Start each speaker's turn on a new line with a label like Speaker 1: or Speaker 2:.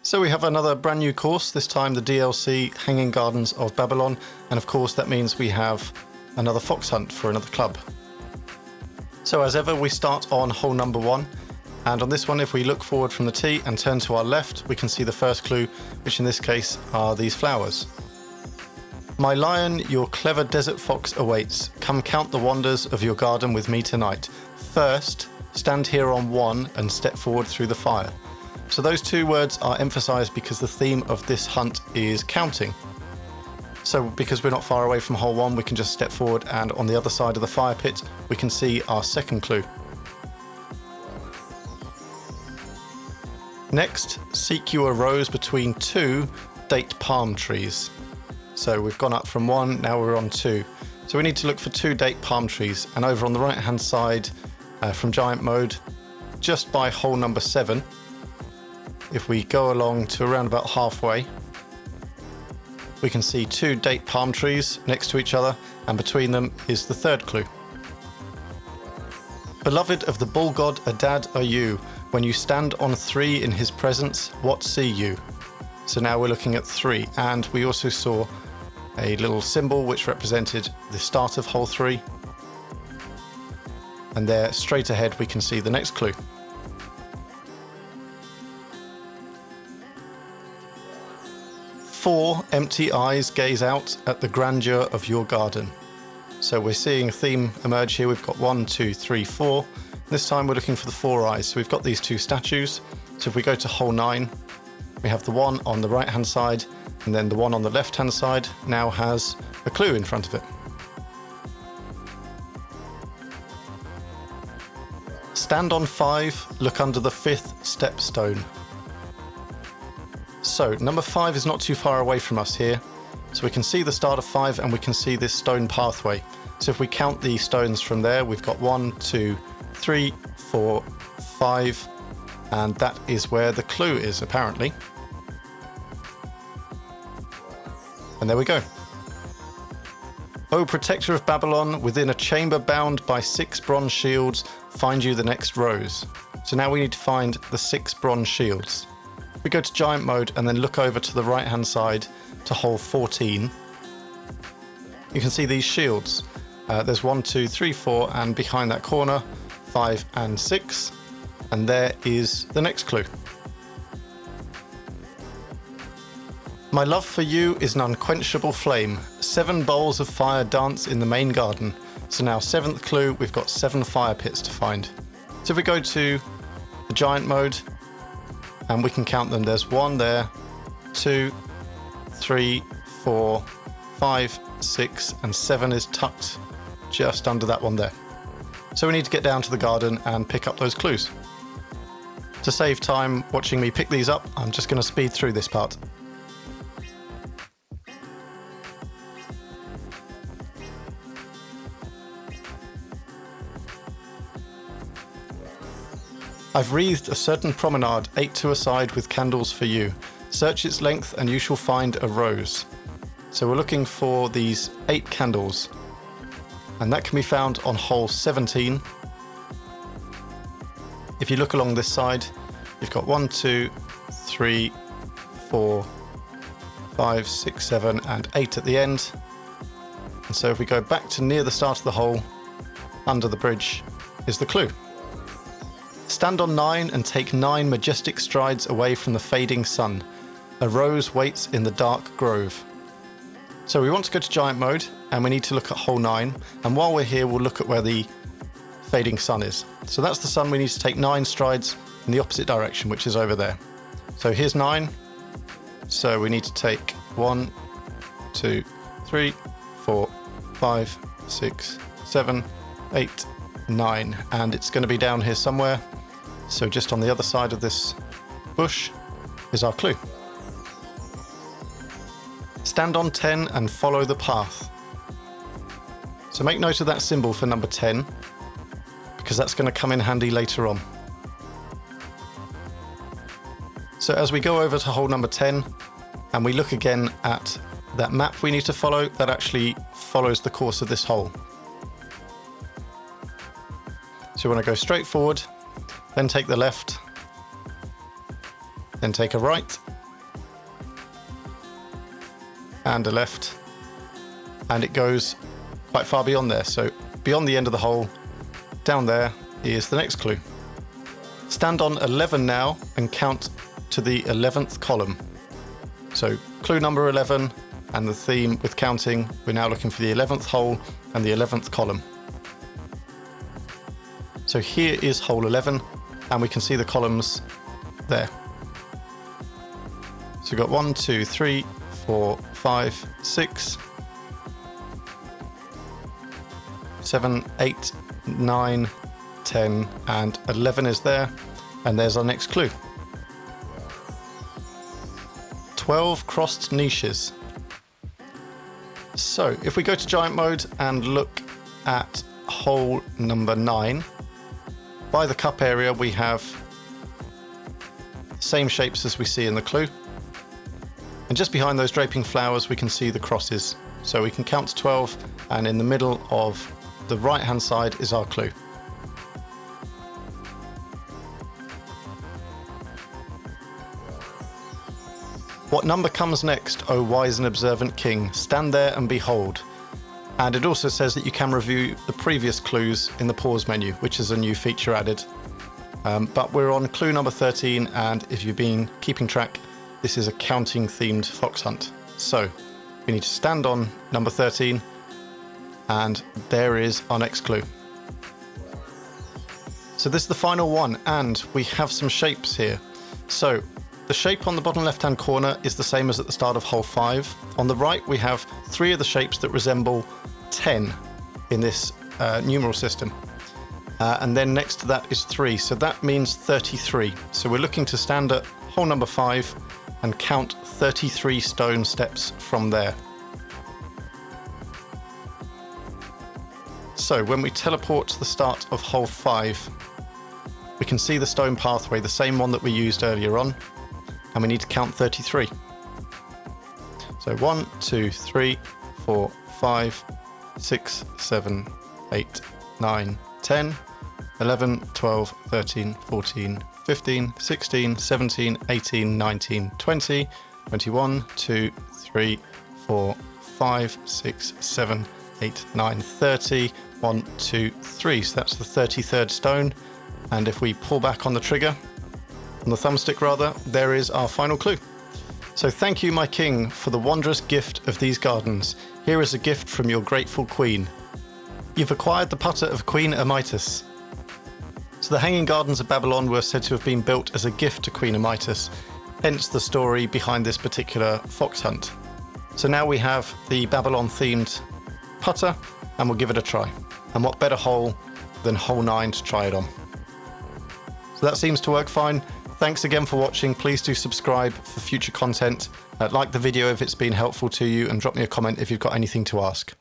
Speaker 1: So we have another brand new course, this time the DLC Hanging Gardens of Babylon, and of course that means we have another fox hunt for another club. So as ever we start on hole number 1, and on this one if we look forward from the tee and turn to our left we can see the first clue, which in this case are these flowers. My lion, your clever desert fox awaits. Come count the wonders of your garden with me tonight. First, stand here on 1 and step forward through the fire. So those two words are emphasised because the theme of this hunt is counting. So because we're not far away from hole 1, we can just step forward, and on the other side of the fire pit we can see our second clue. Next, seek you a rose between 2 date palm trees. So we've gone up from 1, now we're on 2. So we need to look for 2 date palm trees, and over on the right hand side from giant mode, just by hole number 7, if we go along to around about halfway, we can see 2 date palm trees next to each other, and between them is the third clue. Beloved of the bull god Adad are you. When you stand on 3 in his presence, what see you? So now we're looking at 3, and we also saw a little symbol which represented the start of hole 3. And there, straight ahead, we can see the next clue. Four empty eyes gaze out at the grandeur of your garden. So we're seeing a theme emerge here. We've got 1, 2, 3, 4. This time we're looking for the 4 eyes. So we've got these 2 statues. So if we go to hole 9, we have the one on the right hand side, and then the one on the left hand side now has a clue in front of it. Stand on 5, look under the 5th stepstone. So number 5 is not too far away from us here. So we can see the start of 5 and we can see this stone pathway. So if we count the stones from there, we've got 1, 2, 3, 4, 5, and that is where the clue is apparently. And there we go. O protector of Babylon, within a chamber bound by 6 bronze shields, find you the next rose. So now we need to find the 6 bronze shields. We go to giant mode and then look over to the right hand side to hole 14. You can see these shields. There's 1, 2, 3, 4, and behind that corner 5 and 6, and there is the next clue. My love for you is an unquenchable flame. 7 bowls of fire dance in the main garden. So now 7th clue, we've got 7 fire pits to find. So if we go to the giant mode, and we can count them. There's 1 there, 2, 3, 4, 5, 6, and 7 is tucked just under that one there. So we need to get down to the garden and pick up those clues. To save time watching me pick these up, I'm just going to speed through this part. I've wreathed a certain promenade, 8 to a side with candles for you. Search its length and you shall find a rose. So we're looking for these 8 candles, and that can be found on hole 17. If you look along this side, you've got 1, 2, 3, 4, 5, 6, 7, and 8 at the end. And so if we go back to near the start of the hole, under the bridge is the clue. Stand on 9 and take 9 majestic strides away from the fading sun. A rose waits in the dark grove. So we want to go to giant mode and we need to look at hole 9, and while we're here we'll look at where the fading sun is. So that's the sun. We need to take 9 strides in the opposite direction, which is over there. So here's 9. So we need to take 1, 2, 3, 4, 5, 6, 7, 8, 9, and it's going to be down here somewhere. So just on the other side of this bush is our clue. Stand on 10 and follow the path. So make note of that symbol for number 10, because that's going to come in handy later on. So as we go over to hole number 10 and we look again at that map we need to follow, that actually follows the course of this hole. So we want to go straight forward, then take the left, then take a right, and a left, and it goes quite far beyond there. So beyond the end of the hole, down there is the next clue. Stand on 11 now and count to the 11th column. So clue number 11 and the theme with counting, we're now looking for the 11th hole and the 11th column. So here is hole 11 and we can see the columns there. So we've got 1, 2, 3, 4, 5, 6, 7, 8, 9, 10 and 11 is there, and there's our next clue. 12 crossed niches. So if we go to giant mode and look at hole number 9, by the cup area we have the same shapes as we see in the clue, and just behind those draping flowers we can see the crosses. So we can count to 12, and in the middle of the right hand side is our clue. What number comes next, O wise and observant king? Stand there and behold. And it also says that you can review the previous clues in the pause menu, which is a new feature added. But we're on clue number 13, and if you've been keeping track, this is a counting themed fox hunt. So we need to stand on number 13, and there is our next clue. So this is the final one, and we have some shapes here. So the shape on the bottom left hand corner is the same as at the start of hole 5. On the right we have 3 of the shapes that resemble 10 in this numeral system. And then next to that is 3, so that means 33. So we're looking to stand at hole number 5 and count 33 stone steps from there. So when we teleport to the start of hole 5, we can see the stone pathway, the same one that we used earlier on, and we need to count 33. So 1, 2, 3, 4, 5, 6, 7, 8, 9, 10, 11, 12, 13, 14, 15, 16, 17, 18, 19, 20, 21, 2, 3, 4, 5, 6, 7, 8, 9, 30, 1, 2, 3. So that's the 33rd stone. And if we pull back on the trigger, on the thumbstick rather, there is our final clue. So thank you, my king, for the wondrous gift of these gardens. Here is a gift from your grateful queen. You've acquired the putter of Queen Amytis. So the Hanging Gardens of Babylon were said to have been built as a gift to Queen Amytis, hence the story behind this particular fox hunt. So now we have the Babylon-themed putter, and we'll give it a try. And what better hole than hole 9 to try it on. So that seems to work fine. Thanks again for watching. Please do subscribe for future content. Like the video if it's been helpful to you, and drop me a comment if you've got anything to ask.